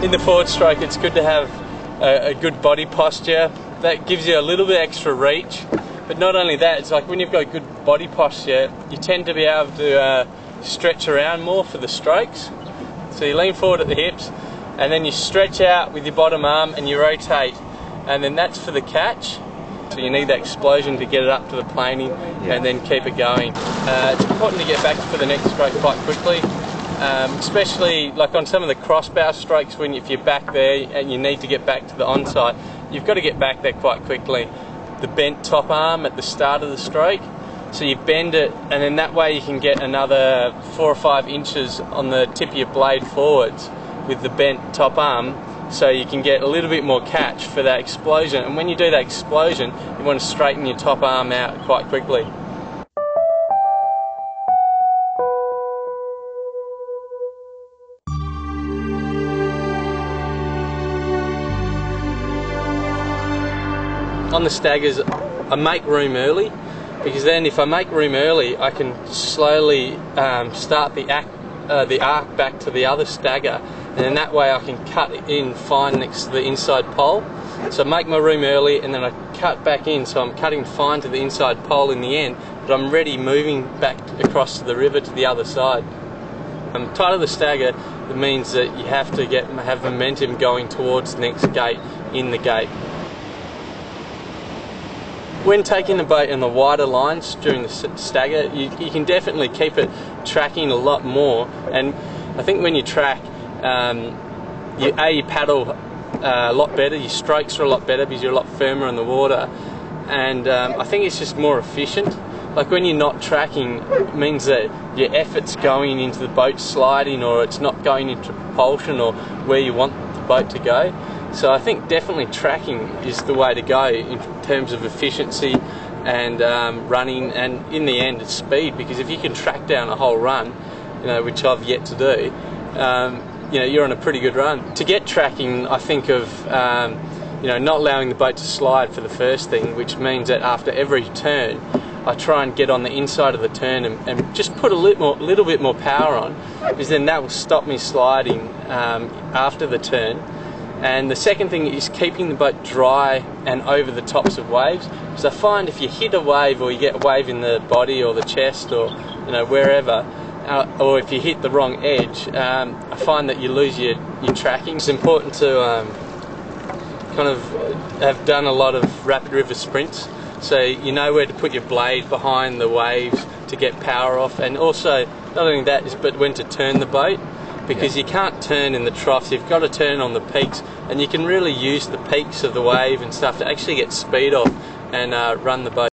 In the forward stroke, it's good to have a good body posture. That gives you a little bit extra reach. But not only that, it's like when you've got good body posture, you tend to be able to stretch around more for the strokes. So you lean forward at the hips, and then you stretch out with your bottom arm and you rotate, and then that's for the catch. So you need that explosion to get it up to the planing and then keep it going. It's important to get back for the next stroke quite quickly. Especially like on some of the crossbar strokes, if you're back there and you need to get back to the onside, you've got to get back there quite quickly. The bent top arm at the start of the stroke, so you bend it, and then that way you can get another 4 or 5 inches on the tip of your blade forwards with the bent top arm, so you can get a little bit more catch for that explosion. And when you do that explosion, you want to straighten your top arm out quite quickly. On the staggers, I make room early, because then if I make room early, I can slowly start the arc back to the other stagger, and then that way I can cut in fine next to the inside pole. So I make my room early, and then I cut back in, so I'm cutting fine to the inside pole in the end, but I'm ready moving back across to the river to the other side. Tight of the stagger, it means that you have to have momentum going towards the next gate in the gate. When taking the boat in the wider lines during the stagger, you can definitely keep it tracking a lot more. And I think when you track, you paddle a lot better, your strokes are a lot better because you're a lot firmer in the water, and I think it's just more efficient. Like when you're not tracking, it means that your effort's going into the boat sliding, or it's not going into propulsion or where you want the boat to go. So I think definitely tracking is the way to go in terms of efficiency and running, and in the end it's speed, because if you can track down a whole run, which I've yet to do, you're on a pretty good run. To get tracking, I think of not allowing the boat to slide for the first thing, which means that after every turn I try and get on the inside of the turn and just put a little bit more power on, because then that will stop me sliding after the turn. And the second thing is keeping the boat dry and over the tops of waves, because I find if you hit a wave, or you get a wave in the body or the chest, or wherever, or if you hit the wrong edge, I find that you lose your tracking. It's important to kind of have done a lot of rapid river sprints, so you know where to put your blade behind the waves to get power off, and also not only that, but when to turn the boat, because you can't turn in the troughs, you've got to turn on the peaks, and you can really use the peaks of the wave and stuff to actually get speed off and run the boat.